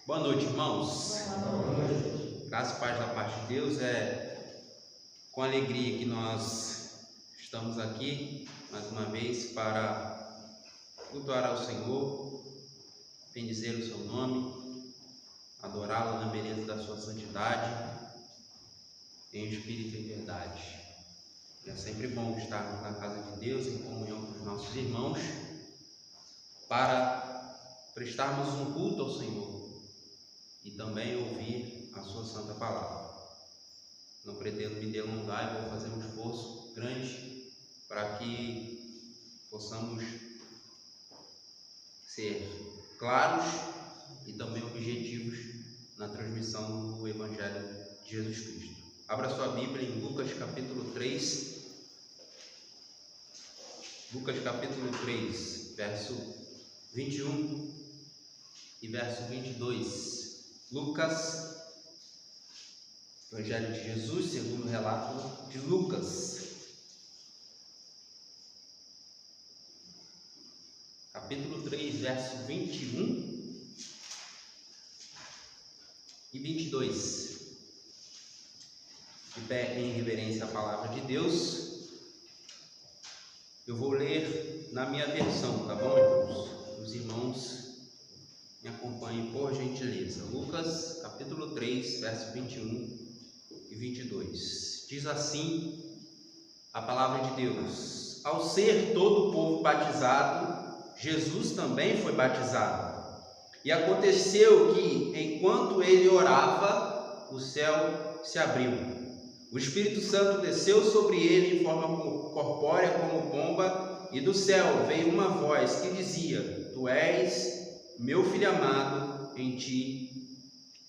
Boa noite, irmãos. Boa noite. Graça e paz da parte de Deus. É com alegria que nós estamos aqui mais uma vez para cultuar ao Senhor, bendizer o seu nome, adorá-lo na beleza da sua santidade, em espírito e verdade. É sempre bom estarmos na casa de Deus, em comunhão com os nossos irmãos, para prestarmos um culto ao Senhor e também ouvir a sua santa palavra. Não pretendo me delongar e vou fazer um esforço grande para que possamos ser claros e também objetivos na transmissão do Evangelho de Jesus Cristo. Abra sua Bíblia em Lucas capítulo 3. Lucas capítulo 3, verso 21 e verso 22. Lucas, Evangelho de Jesus, segundo o relato de Lucas, capítulo 3, verso 21 e 22. De pé em reverência à palavra de Deus, eu vou ler na minha versão, tá bom, irmãos? Os irmãos me acompanhem por gentileza. Lucas capítulo 3, verso 21 e 22. Diz assim a palavra de Deus: Ao ser todo o povo batizado, Jesus também foi batizado. E aconteceu que, enquanto ele orava, o céu se abriu. O Espírito Santo desceu sobre ele em forma corpórea como pomba, e do céu veio uma voz que dizia: Tu és meu filho amado, em ti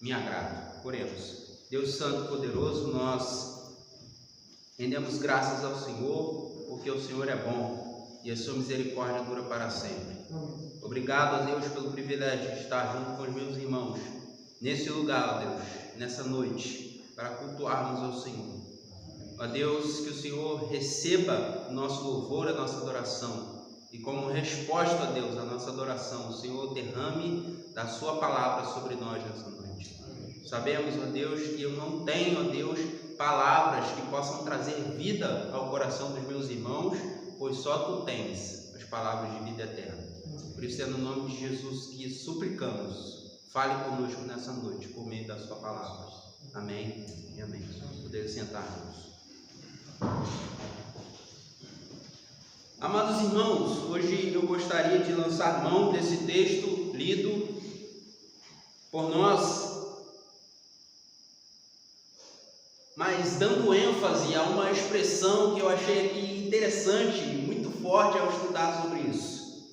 me agrado. Oremos. Deus Santo e Poderoso, nós rendemos graças ao Senhor, porque o Senhor é bom e a sua misericórdia dura para sempre. Obrigado a Deus pelo privilégio de estar junto com os meus irmãos nesse lugar, ó Deus, nessa noite, para cultuarmos ao Senhor. Ó Deus, que o Senhor receba o nosso louvor, a nossa adoração. E como resposta a Deus, a nossa adoração, o Senhor derrame da sua palavra sobre nós nessa noite. Sabemos, ó Deus, que eu não tenho, ó Deus, palavras que possam trazer vida ao coração dos meus irmãos, pois só Tu tens as palavras de vida eterna. Por isso é no nome de Jesus que suplicamos. Fale conosco nessa noite, por meio da sua palavra. Amém e amém. Poder sentar-nos. Amados irmãos, hoje eu gostaria de lançar mão desse texto lido por nós, mas dando ênfase a uma expressão que eu achei aqui interessante, muito forte ao estudar sobre isso.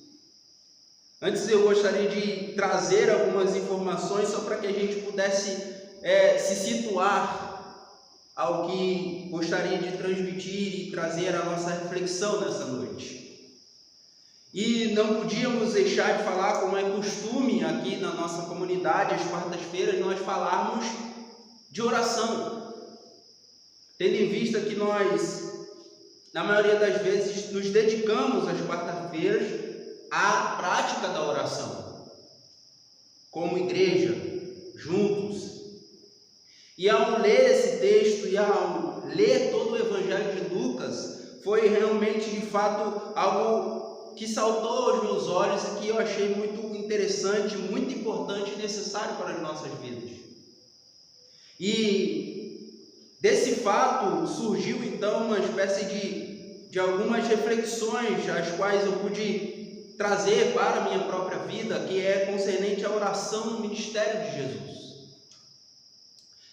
Antes eu gostaria de trazer algumas informações só para que a gente pudesse se situar ao que gostaria de transmitir e trazer a nossa reflexão nessa noite. E não podíamos deixar de falar, como é costume aqui na nossa comunidade, às quartas-feiras, nós falarmos de oração, tendo em vista que nós, na maioria das vezes, nos dedicamos às quartas-feiras à prática da oração, como igreja, juntos. E ao ler esse texto e ao ler todo o Evangelho de Lucas, foi realmente, de fato, algo que saltou aos meus olhos e que eu achei muito interessante, muito importante e necessário para as nossas vidas. E desse fato surgiu então uma espécie de algumas reflexões, as quais eu pude trazer para a minha própria vida, que é concernente à oração no ministério de Jesus.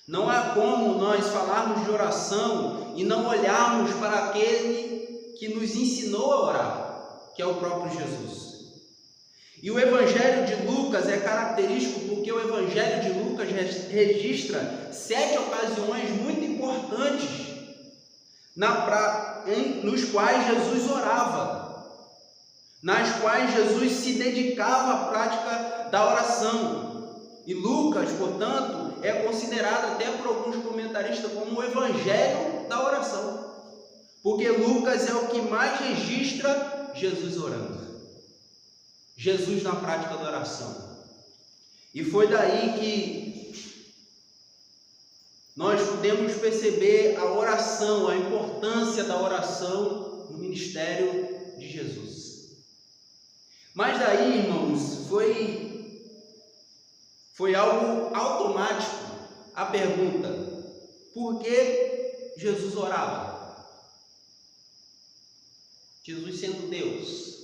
Não há como nós falarmos de oração e não olharmos para aquele que nos ensinou a orar, que é o próprio Jesus. E o Evangelho de Lucas é característico porque o Evangelho de Lucas registra 7 ocasiões muito importantes nos quais Jesus orava, nas quais Jesus se dedicava à prática da oração. E Lucas, portanto, é considerado até por alguns comentaristas como o Evangelho da oração, porque Lucas é o que mais registra Jesus orando, Jesus na prática da oração. E foi daí que nós podemos perceber a oração, a importância da oração no ministério de Jesus. Mas daí, irmãos, foi algo automático a pergunta: por que Jesus orava? Jesus sendo Deus,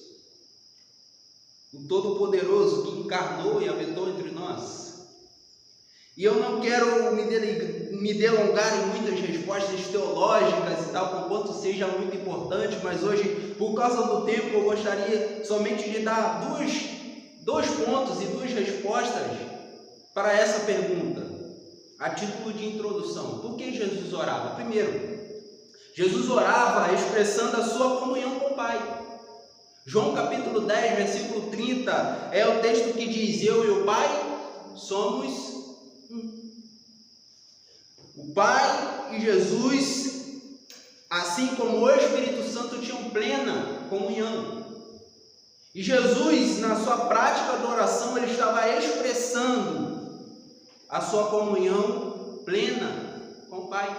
o Todo-Poderoso que encarnou e habitou entre nós. E eu não quero me delongar em muitas respostas teológicas e tal, conquanto seja muito importante, mas hoje, por causa do tempo, eu gostaria somente de dar dois pontos e duas respostas para essa pergunta, a título de introdução. Por que Jesus orava? Primeiro, Jesus orava expressando a sua comunhão com o Pai. João capítulo 10, versículo 30, é o texto que diz: eu e o Pai somos um. O Pai e Jesus, assim como o Espírito Santo, tinham plena comunhão. E Jesus, na sua prática de oração, ele estava expressando a sua comunhão plena com o Pai,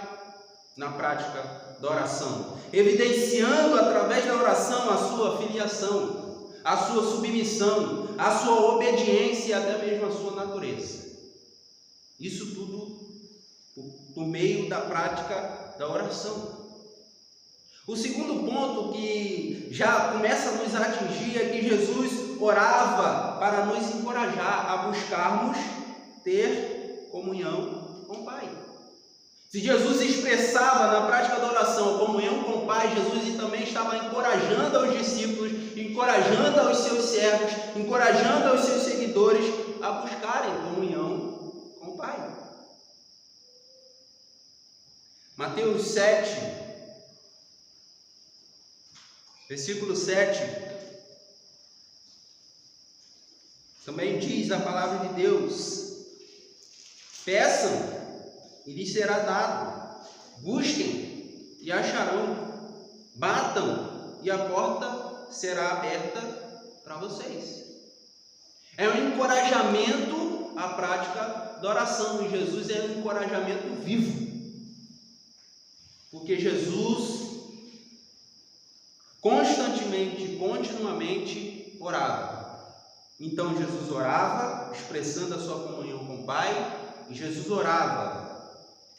na prática da oração, evidenciando através da oração a sua filiação, a sua submissão, a sua obediência e até mesmo a sua natureza. Isso tudo por meio da prática da oração. O segundo ponto que já começa a nos atingir é que Jesus orava para nos encorajar a buscarmos ter comunhão com o Pai. Se Jesus expressava na prática da oração comunhão com o Pai, Jesus também estava encorajando aos discípulos, encorajando aos seus servos, encorajando aos seus seguidores a buscarem comunhão com o Pai. Mateus 7, versículo 7, também diz a palavra de Deus: peçam e lhes será dado, busquem e acharão, batam e a porta será aberta para vocês. É um encorajamento à prática da oração, e Jesus é um encorajamento vivo, porque Jesus constantemente, continuamente orava. Então Jesus orava expressando a sua comunhão com o Pai, e Jesus orava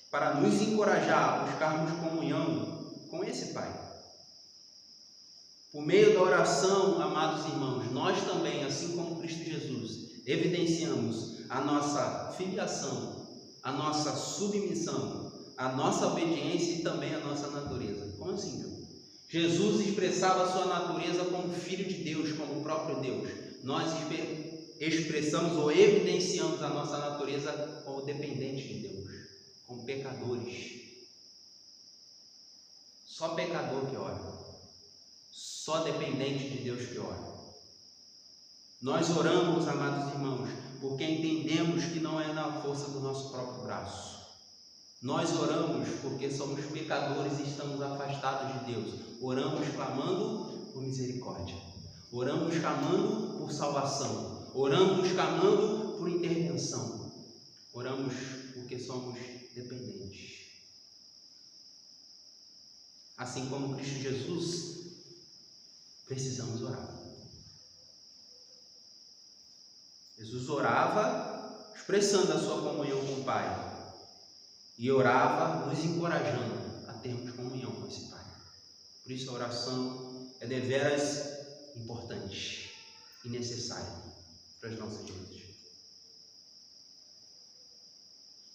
para nos encorajar a buscarmos comunhão com esse Pai. Por meio da oração, amados irmãos, nós também, assim como Cristo Jesus, evidenciamos a nossa filiação, a nossa submissão, a nossa obediência e também a nossa natureza. Como assim, João? Jesus expressava a sua natureza como Filho de Deus, como o próprio Deus. Nós expressamos ou evidenciamos a nossa natureza como dependente de Deus, como pecadores. Só pecador que ora, só dependente de Deus que ora. Nós oramos, amados irmãos, porque entendemos que não é na força do nosso próprio braço. Nós oramos porque somos pecadores e estamos afastados de Deus. Oramos clamando por misericórdia, oramos clamando por salvação, oramos clamando por intervenção, oramos porque somos dependentes. Assim como Cristo Jesus, precisamos orar. Jesus orava expressando a sua comunhão com o Pai, e orava nos encorajando a termos comunhão com esse Pai. Por isso a oração é deveras importante e necessária para as nossas vidas.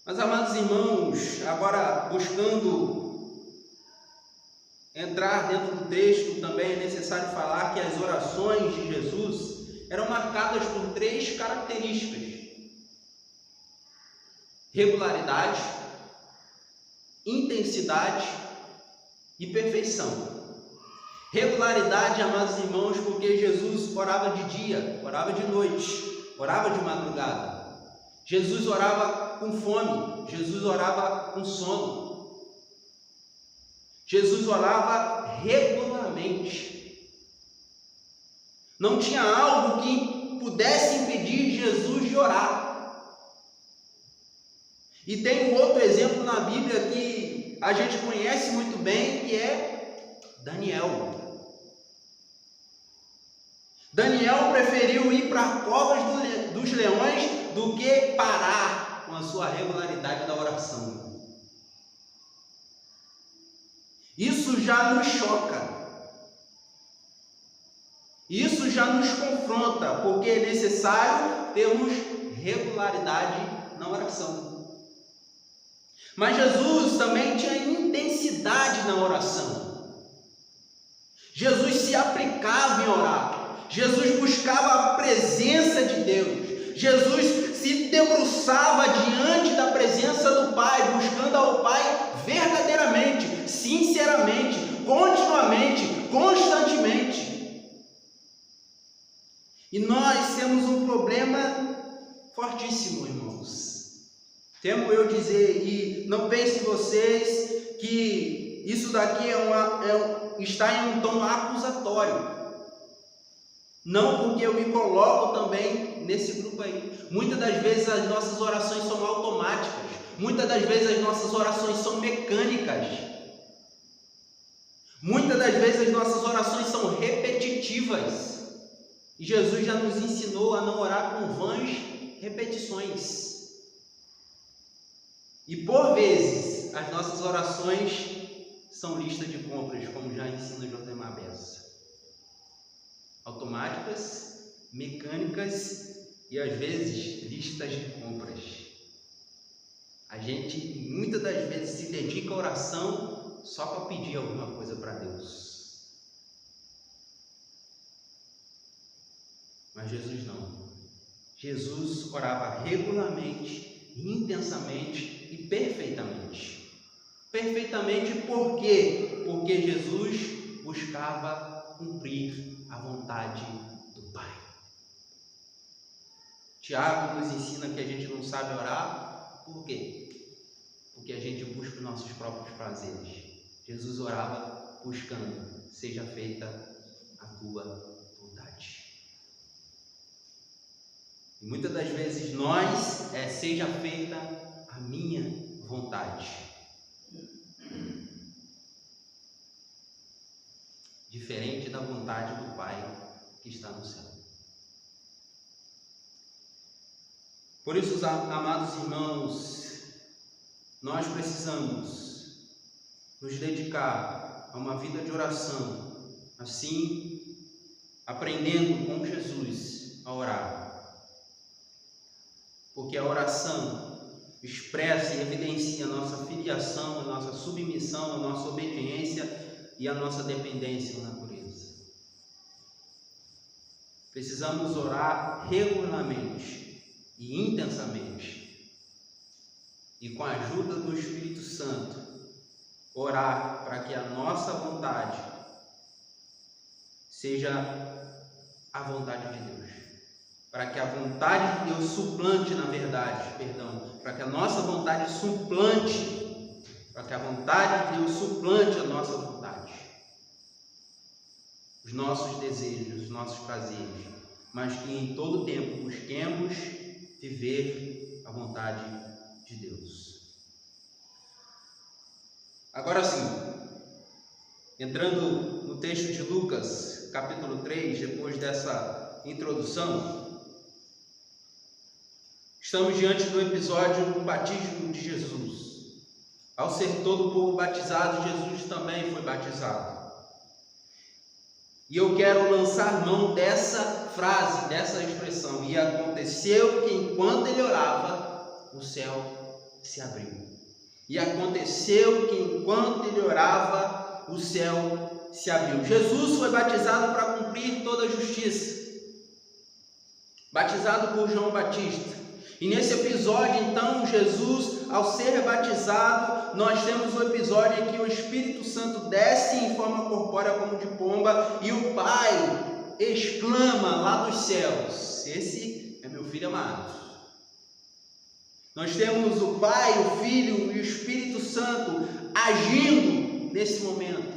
Mas, amados irmãos, agora buscando entrar dentro do texto, também é necessário falar que as orações de Jesus eram marcadas por 3 características: regularidade, intensidade e perfeição. Regularidade, amados irmãos, porque Jesus orava de dia, orava de noite, orava de madrugada. Jesus orava com fome, Jesus orava com sono. Jesus orava regularmente. Não tinha algo que pudesse impedir Jesus de orar. E tem um outro exemplo na Bíblia que a gente conhece muito bem, que é Daniel. Daniel preferiu ir para a cova dos leões do que parar com a sua regularidade da oração. Isso já nos choca. Isso já nos confronta, porque é necessário termos regularidade na oração. Mas Jesus também tinha intensidade na oração. Jesus se aplicava em orar. Jesus buscava a presença de Deus. Jesus se debruçava diante da presença do Pai, buscando ao Pai verdadeiramente, sinceramente, continuamente, constantemente. E nós temos um problema fortíssimo, irmãos. Temo eu dizer, e não pensem vocês que isso daqui está em um tom acusatório. Não, porque eu me coloco também nesse grupo aí. Muitas das vezes as nossas orações são automáticas. Muitas das vezes as nossas orações são mecânicas. Muitas das vezes as nossas orações são repetitivas. E Jesus já nos ensinou a não orar com vãs repetições. E por vezes as nossas orações são lista de compras, como já ensina Josemar Bessa. Automáticas, mecânicas e às vezes listas de compras. A gente muitas das vezes se dedica à oração só para pedir alguma coisa para Deus. Mas Jesus não. Jesus orava regularmente, intensamente e perfeitamente. Perfeitamente por quê? Porque Jesus buscava cumprir a vontade do Pai. Tiago nos ensina que a gente não sabe orar. Por quê? Porque a gente busca os nossos próprios prazeres. Jesus orava buscando, seja feita a tua vontade. E muitas das vezes nós, seja feita a minha vontade. Diferente da vontade do Pai que está no céu. Por isso, amados irmãos, nós precisamos nos dedicar a uma vida de oração, assim, aprendendo com Jesus a orar. Porque a oração expressa e evidencia a nossa filiação, a nossa submissão, a nossa obediência e a nossa dependência na natureza. Precisamos orar regularmente e intensamente. E com a ajuda do Espírito Santo, orar para que a nossa vontade seja a vontade de Deus. Para que a vontade de Deus suplante, na verdade, para que a nossa vontade suplante, para que a vontade de Deus suplante a nossa vontade, os nossos desejos, os nossos prazeres, mas que em todo tempo busquemos viver a vontade de Deus. Agora sim, entrando no texto de Lucas, capítulo 3, depois dessa introdução, estamos diante do episódio do batismo de Jesus. Ao ser todo o povo batizado, Jesus também foi batizado. E eu quero lançar mão dessa frase, dessa expressão. E aconteceu que enquanto ele orava, o céu se abriu. E aconteceu que enquanto ele orava, o céu se abriu. Jesus foi batizado para cumprir toda a justiça. Batizado por João Batista. E nesse episódio, então, Jesus, ao ser batizado, nós temos um episódio em que o Espírito Santo desce em forma corpórea como de pomba e o Pai exclama lá dos céus: esse é meu filho amado. Nós temos o Pai, o Filho e o Espírito Santo agindo nesse momento.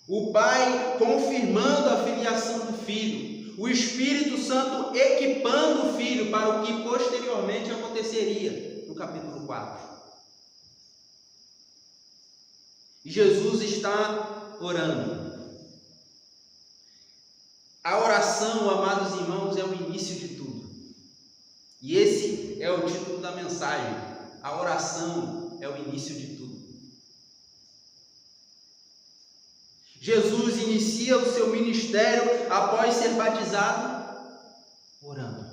O Pai confirmando a filiação do Filho. O Espírito Santo equipando o Filho. gatilho para o que posteriormente aconteceria no capítulo 4. Jesus está orando. A oração, amados irmãos, é o início de tudo. E esse é o título da mensagem. A oração é o início de tudo. Jesus inicia o seu ministério após ser batizado, orando.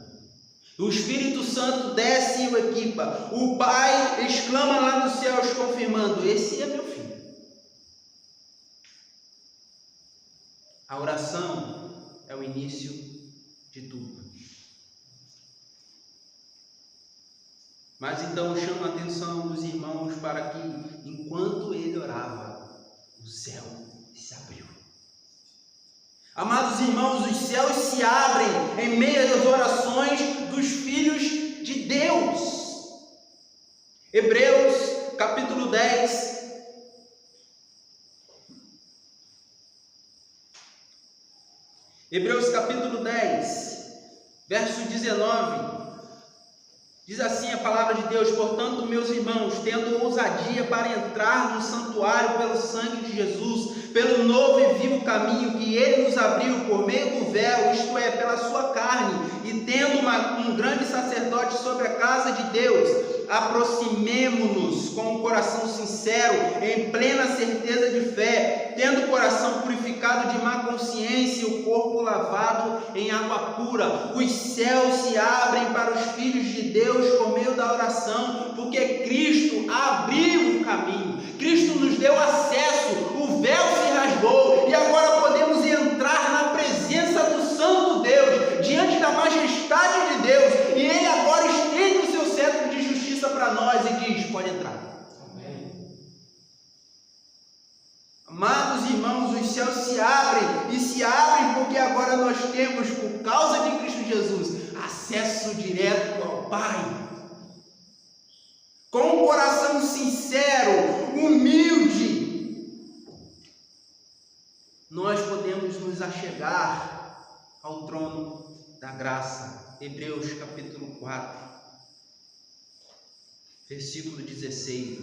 O Espírito Santo desce e o equipa. O Pai exclama lá nos céus, confirmando: esse é meu filho. A oração é o início de tudo. Mas então chama a atenção dos irmãos para que, enquanto ele orava, o céu se abriu. Amados irmãos, os céus se abrem em meio às orações dos filhos de Deus. Hebreus capítulo 10. Hebreus capítulo 10, verso 19. Diz assim a palavra de Deus: portanto, meus irmãos, tendo ousadia para entrar no santuário pelo sangue de Jesus, pelo novo e vivo caminho que ele nos abriu por meio do véu, isto é, pela sua carne, e tendo um grande sacerdote sobre a casa de Deus, aproximemo-nos com um coração sincero, em plena certeza de fé, tendo o coração purificado de má consciência e o corpo lavado em água pura. Os céus se abrem para os filhos de Deus por meio da oração, porque Cristo abriu o caminho, Cristo nos deu acesso, o véu se rasgou e agora podemos entrar na presença do Santo Deus, diante da majestade de Deus, e Ele agora estende o seu cetro de justiça para nós e diz: pode entrar. Amém. Amados irmãos, os céus se abrem, e se abrem porque agora nós temos, por causa de Cristo Jesus, acesso direto ao Pai. Com um coração sincero, humilde, nós podemos nos achegar ao trono da graça. Hebreus capítulo 4, versículo 16.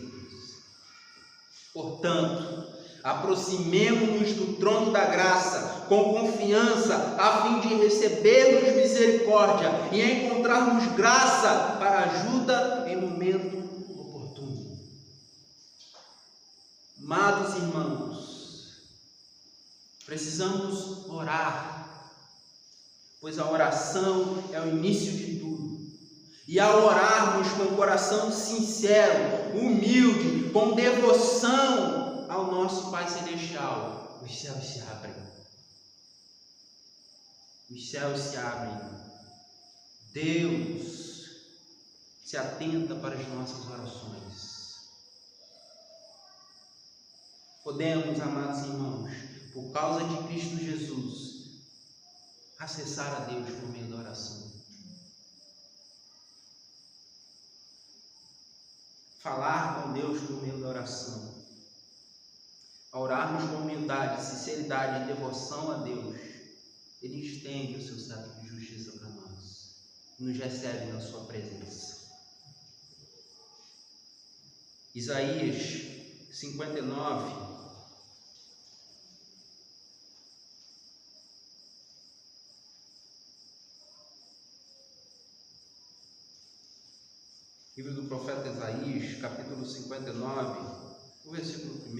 Portanto, aproximemo-nos do trono da graça com confiança, a fim de recebermos misericórdia e encontrarmos graça para ajuda em momento oportuno. Amados irmãos, precisamos orar, pois a oração é o início de tudo. E ao orarmos com o coração sincero, humilde, com devoção ao nosso Pai Celestial, os céus se abrem. Os céus se abrem. Deus se atenta para as nossas orações. Podemos, amados irmãos, por causa de Cristo Jesus, acessar a Deus por meio da oração. Falar com Deus por meio da oração. Ao orarmos com humildade, sinceridade e devoção a Deus, Ele estende o seu cetro de justiça para nós e nos recebe na sua presença. Isaías 59. Livro do profeta Isaías, capítulo 59, o versículo 1,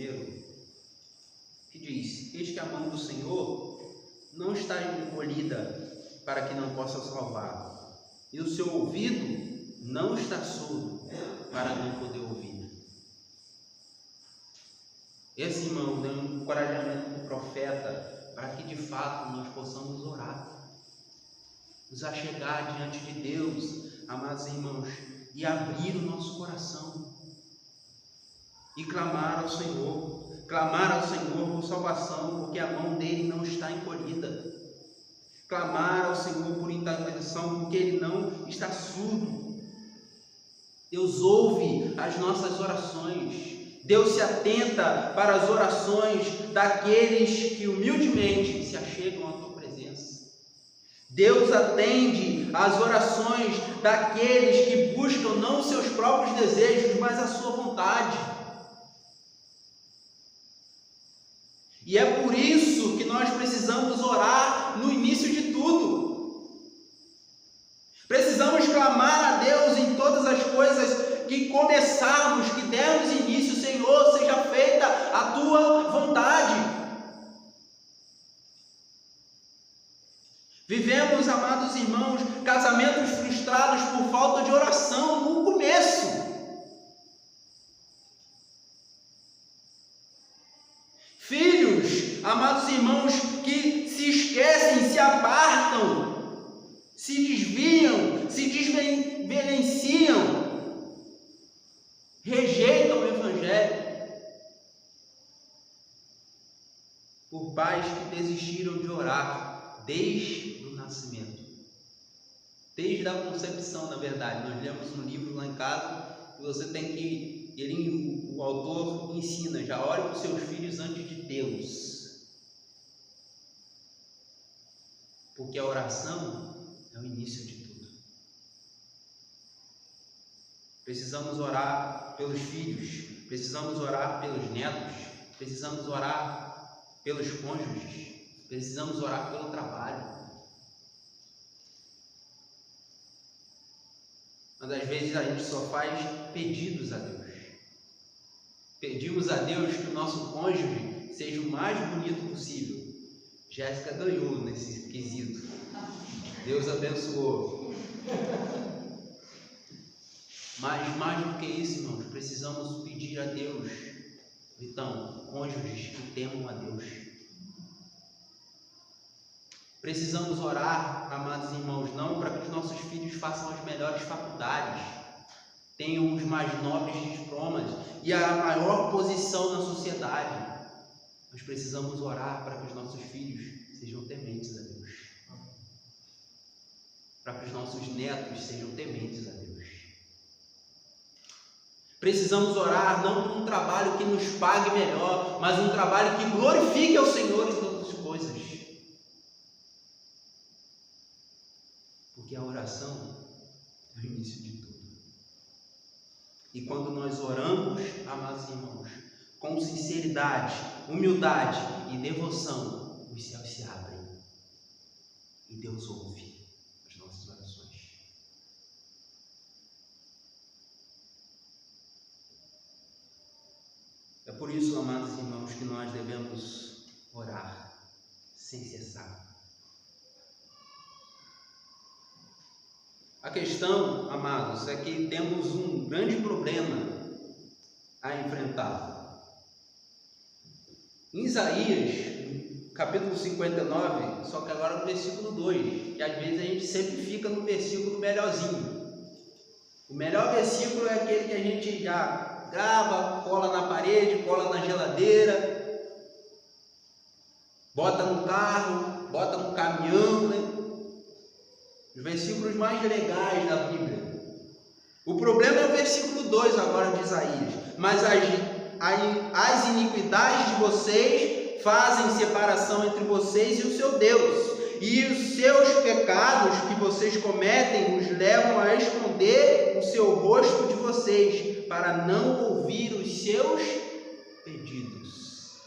que diz: eis que a mão do Senhor não está encolhida para que não possa salvar, e o seu ouvido não está surdo para não poder ouvir. Esse, irmão, é um encorajamento do profeta para que de fato nós possamos orar, nos achegar diante de Deus, amados irmãos, e abrir o nosso coração e clamar ao Senhor por salvação, porque a mão dele não está encolhida. Clamar ao Senhor por intervenção, porque ele não está surdo. Deus ouve as nossas orações. Deus se atenta para as orações daqueles que humildemente se achegam à tua presença. Deus atende às orações daqueles que buscam não os seus próprios desejos, mas a sua vontade. E é por isso que nós precisamos orar no início de tudo. Precisamos clamar a Deus em todas as coisas que começarmos, que dermos início. Senhor, seja feita a tua vontade. Vivemos, amados irmãos, casamentos frustrados por falta de oração no começo. Filhos, amados irmãos, que se esquecem, se apartam, se desviam, se desverenciam, rejeitam o Evangelho, por pais que desistiram de orar desde o nascimento, desde a concepção, na verdade. Nós lemos um livro lá em casa que você tem que, o autor ensina, já ore para os seus filhos antes de tê-los, porque a oração é o início de tudo. Precisamos orar pelos filhos, precisamos orar pelos netos, precisamos orar pelos cônjuges, precisamos orar pelo trabalho. Mas às vezes a gente só faz pedidos a Deus. Pedimos a Deus que o nosso cônjuge seja o mais bonito possível. Jéssica ganhou nesse quesito. Deus abençoou. Mas mais do que isso, irmãos, precisamos pedir a Deus, então, cônjuges que temam a Deus. Precisamos orar, amados irmãos, não para que os nossos filhos façam as melhores faculdades, tenham os mais nobres diplomas e a maior posição na sociedade. Nós precisamos orar para que os nossos filhos sejam tementes a Deus, para que os nossos netos sejam tementes a Deus. Precisamos orar não por um trabalho que nos pague melhor, mas um trabalho que glorifique ao Senhor em todas as coisas. Porque a oração é o início de tudo. E quando nós oramos, amados irmãos, com sinceridade, humildade e devoção, os céus se abrem e Deus ouve as nossas orações. É por isso, amados irmãos, que nós devemos orar sem cessar. A questão, amados, é que temos um grande problema a enfrentar. Em Isaías, capítulo 59, só que agora no versículo 2, que às vezes a gente sempre fica no versículo melhorzinho. O melhor versículo é aquele que a gente já grava, cola na parede, cola na geladeira, bota no carro, bota no caminhão, né? Os versículos mais legais da Bíblia. O problema é o versículo 2 agora de Isaías. Mas as iniquidades de vocês fazem separação entre vocês e o seu Deus. E os seus pecados que vocês cometem os levam a esconder o seu rosto de vocês, para não ouvir os seus pedidos.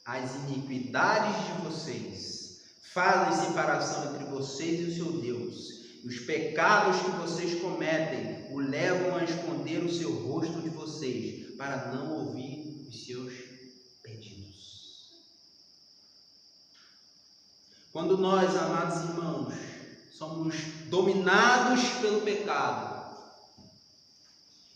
As iniquidades de vocês fazem separação entre vocês e o seu Deus. E os pecados que vocês cometem o levam a esconder o seu rosto de vocês, para não ouvir os seus pedidos. Quando nós, amados irmãos, somos dominados pelo pecado,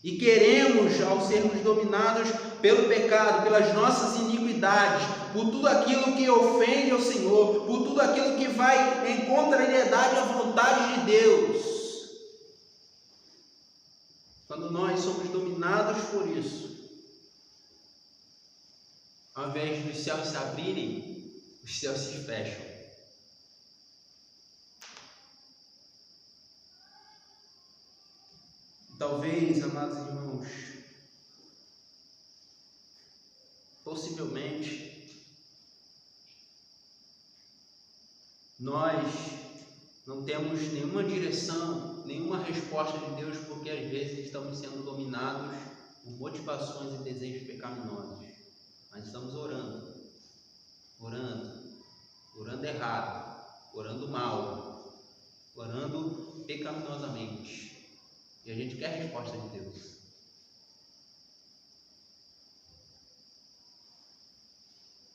e queremos, ao sermos dominados pelo pecado, pelas nossas iniquidades, por tudo aquilo que ofende ao Senhor, por tudo aquilo que vai em contrariedade à vontade de Deus, quando nós somos dominados por isso, ao invés dos céus se abrirem, os céus se fecham. Talvez, amados irmãos, possivelmente, temos nenhuma direção, nenhuma resposta de Deus, porque às vezes estamos sendo dominados por motivações e desejos pecaminosos. Mas estamos orando errado, orando mal, orando pecaminosamente. E a gente quer a resposta de Deus.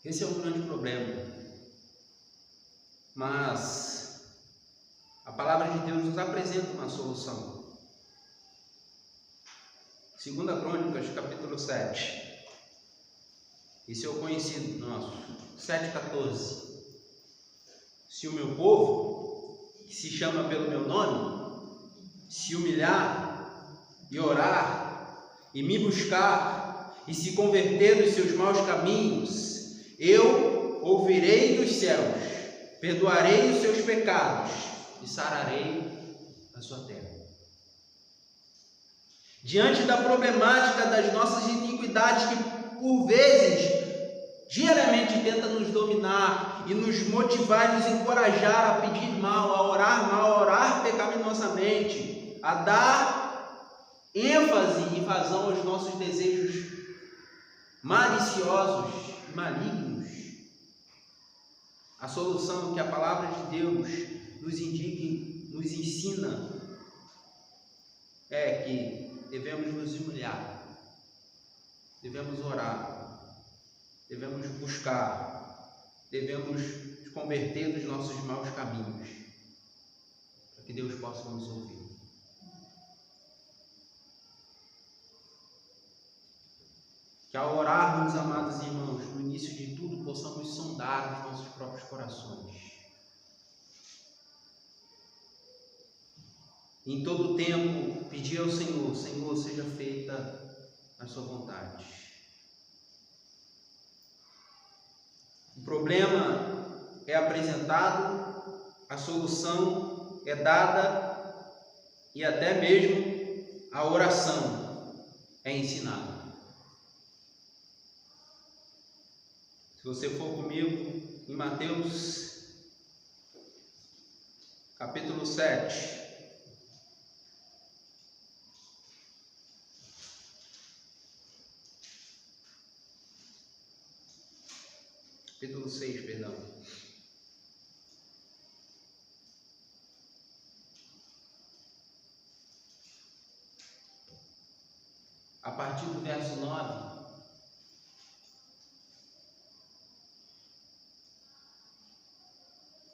Esse é um grande problema. Mas a palavra de Deus nos apresenta uma solução. 2 Crônicas, capítulo 7. Esse é o conhecido nosso. 7,14. Se o meu povo, que se chama pelo meu nome, se humilhar e orar e me buscar e se converter dos seus maus caminhos, eu ouvirei dos céus, perdoarei os seus pecados e sararei a sua terra. Diante da problemática das nossas iniquidades, que por vezes, diariamente tenta nos dominar e nos motivar e nos encorajar a pedir mal, a orar pecaminosamente, a dar ênfase e vazão aos nossos desejos maliciosos e malignos. A solução que a palavra de Deus nos indica, nos ensina, é que devemos nos humilhar, devemos orar, devemos buscar, devemos nos converter dos nossos maus caminhos, para que Deus possa nos ouvir. Que ao orarmos, amados irmãos, no início de tudo, possamos sondar os nossos próprios corações. Em todo o tempo, pedir ao Senhor, Senhor, seja feita a sua vontade. O problema é apresentado, a solução é dada e até mesmo a oração é ensinada. Se você for comigo em Mateus, capítulo 7. Capítulo 6, perdão. A partir do verso 9.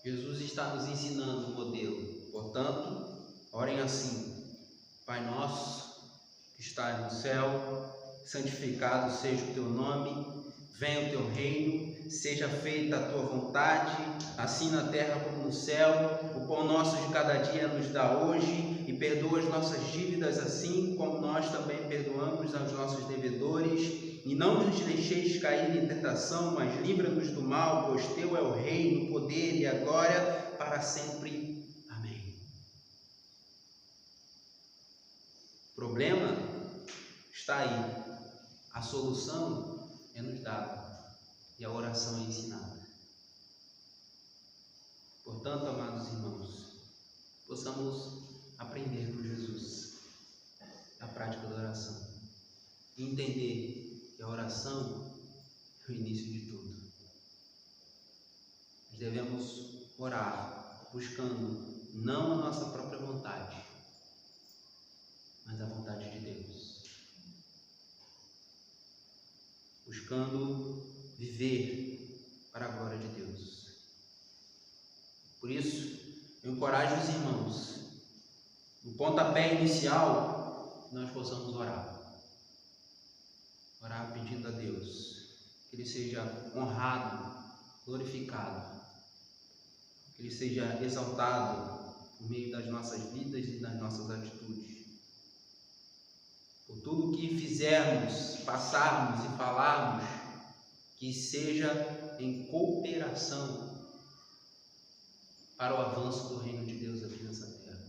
Jesus está nos ensinando um modelo. Portanto, orem assim: Pai nosso, que estás no céu, santificado seja o teu nome, venha o teu reino, seja feita a tua vontade, assim na terra como no céu. O pão nosso de cada dia nos dá hoje, e perdoa as nossas dívidas, assim como nós também perdoamos aos nossos devedores. E não nos deixeis cair em tentação, mas livra-nos do mal, pois teu é o reino, o poder e a glória para sempre. Amém. O problema está aí. A solução é nos dada e a oração é ensinada. Portanto, amados irmãos, possamos aprender com Jesus a prática da oração e entender que a oração é o início de tudo. Nós devemos orar buscando não a nossa própria vontade, mas a vontade de Deus. Buscando viver para a glória de Deus. Por isso, eu encorajo os irmãos, no pontapé inicial, que nós possamos orar. Orar pedindo a Deus que Ele seja honrado, glorificado, que Ele seja exaltado por meio das nossas vidas e das nossas atitudes. Por tudo que fizermos, passarmos e falarmos, que seja em cooperação para o avanço do reino de Deus aqui nessa terra,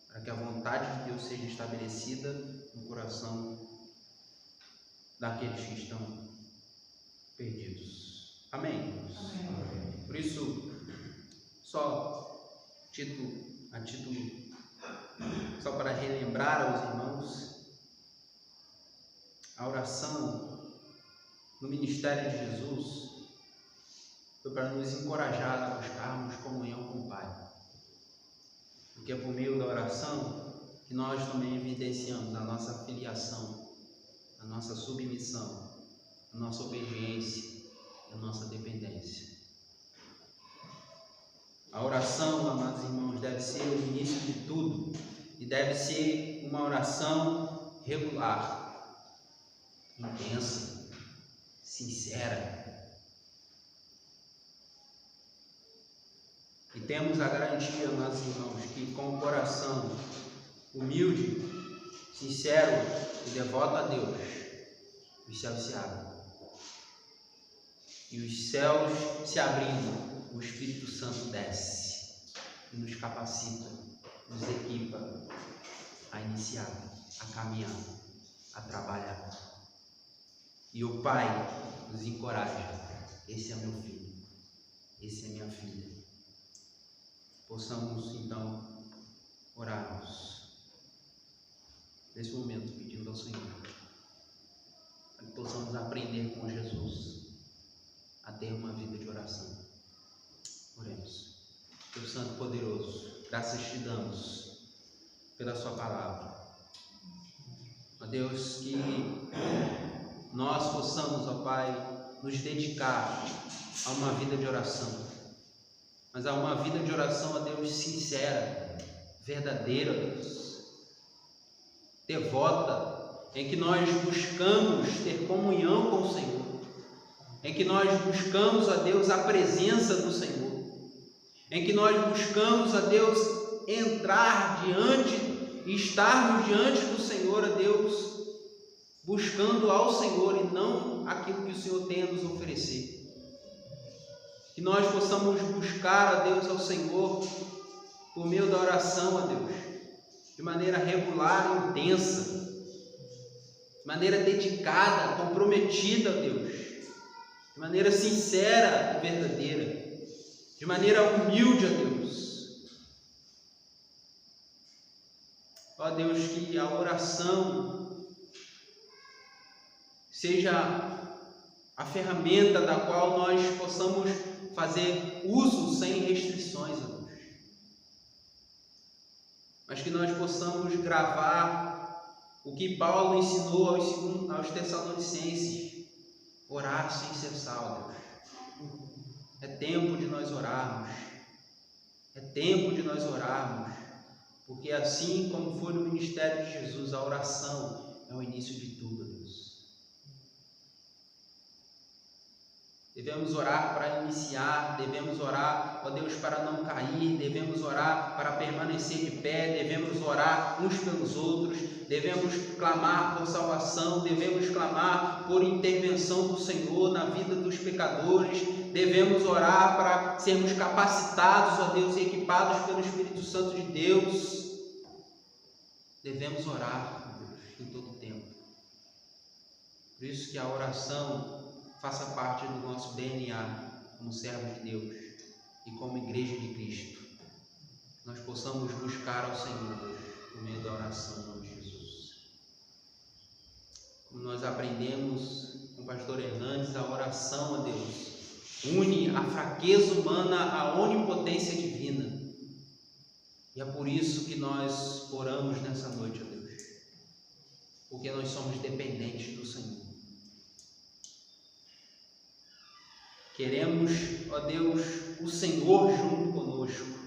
para que a vontade de Deus seja estabelecida no coração daqueles que estão perdidos. Amém? Amém. Por isso, só a título, só para relembrar aos irmãos, a oração no ministério de Jesus foi para nos encorajar a buscarmos comunhão com o Pai, porque é por meio da oração que nós também evidenciamos a nossa filiação, a nossa submissão, a nossa obediência e a nossa dependência. A oração, amados irmãos, deve ser o início de tudo e deve ser uma oração regular, intensa, sincera. E temos a garantia, amados irmãos, que com o coração humilde, sincero e devoto a Deus, os céus se abrem. E os céus se abrindo, o Espírito Santo desce e nos capacita, nos equipa a iniciar, a caminhar, a trabalhar. E o Pai nos encoraja: esse é meu filho, esse é minha filha. Possamos então orarmos nesse momento, pedindo ao Senhor para que possamos aprender com Jesus a ter uma vida de oração. Oremos. Deus Santo e Poderoso, graças te damos pela sua palavra. Ó Deus, que nós possamos, ó Pai, nos dedicar a uma vida de oração, mas a uma vida de oração, ó Deus, sincera, verdadeira, ó Deus, devota, em que nós buscamos ter comunhão com o Senhor, em que nós buscamos, ó Deus, a presença do Senhor, em que nós buscamos, ó Deus, entrar diante e estarmos diante do Senhor, ó Deus, buscando ao Senhor e não aquilo que o Senhor tem a nos oferecer. Que nós possamos buscar, ó Deus, ao Senhor por meio da oração, ó Deus, de maneira regular e intensa, de maneira dedicada, comprometida, ó Deus, de maneira sincera e verdadeira, de maneira humilde, ó Deus. Ó Deus, que a oração seja a ferramenta da qual nós possamos fazer uso sem restrições, ó Deus. Mas que nós possamos gravar o que Paulo ensinou aos Tessalonicenses: orar sem cessar, ó Deus. É tempo de nós orarmos, é tempo de nós orarmos, porque assim como foi no ministério de Jesus, a oração é o início de tudo, Deus. Devemos orar para iniciar, devemos orar, ó Deus, para não cair, devemos orar para permanecer de pé, devemos orar uns pelos outros, devemos clamar por salvação, devemos clamar por intervenção do Senhor na vida dos pecadores, devemos orar para sermos capacitados, ó Deus, e equipados pelo Espírito Santo de Deus. Devemos orar, ó Deus, em todo o tempo. Por isso que a oração faça parte do nosso DNA como servos de Deus e como igreja de Cristo. Nós possamos buscar ao Senhor, Deus, por meio da oração em nome de Jesus. Como nós aprendemos com o pastor Hernandes, a oração a Deus une a fraqueza humana à onipotência divina. E é por isso que nós oramos nessa noite, ó Deus, porque nós somos dependentes do Senhor. Queremos, ó Deus, o Senhor junto conosco.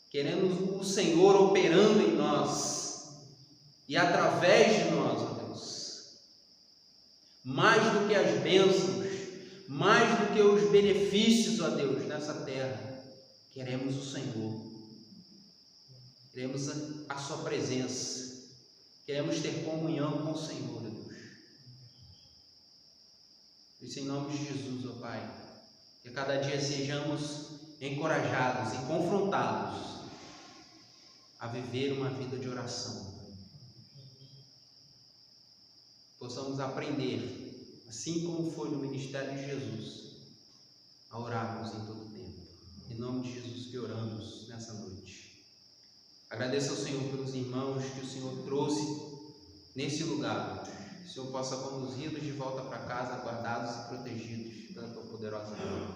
Queremos o Senhor operando em nós e através de nós, ó Deus. Mais do que as bênçãos, mais do que os benefícios, ó Deus, nessa terra, queremos o Senhor. Queremos a sua presença. Queremos ter comunhão com o Senhor, ó Deus. Isso em nome de Jesus, ó Pai. Que a cada dia sejamos encorajados e confrontados a viver uma vida de oração. Possamos aprender, assim como foi no ministério de Jesus, a orarmos em todo o tempo. Em nome de Jesus que oramos nessa noite. Agradeço ao Senhor pelos irmãos que o Senhor trouxe nesse lugar. Que o Senhor possa conduzi-los de volta para casa, guardados e protegidos pela tua poderosa mão.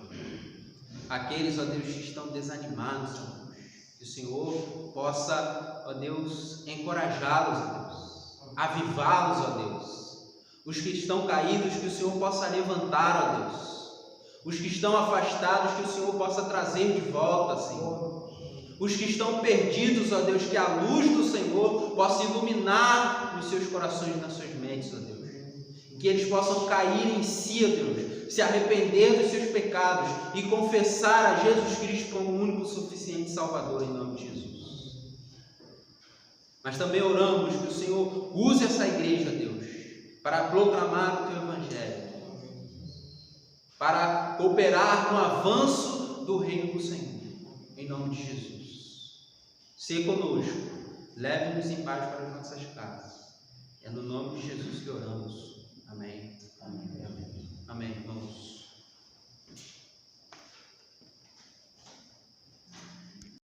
Aqueles, ó Deus, que estão desanimados, ó Deus, que o Senhor possa, ó Deus, encorajá-los, ó Deus, avivá-los, ó Deus. Os que estão caídos, que o Senhor possa levantar, ó Deus. Os que estão afastados, que o Senhor possa trazer de volta, Senhor. Os que estão perdidos, ó Deus, que a luz do Senhor possa iluminar os seus corações e nas suas mentes, ó Deus. Que eles possam cair em si, ó Deus, se arrepender dos seus pecados e confessar a Jesus Cristo como o único suficiente Salvador, em nome de Jesus. Mas também oramos que o Senhor use essa igreja, Deus, para proclamar o teu Evangelho, para cooperar no avanço do reino do Senhor, em nome de Jesus. Se conosco, leve-nos em paz para as nossas casas. É no nome de Jesus que oramos.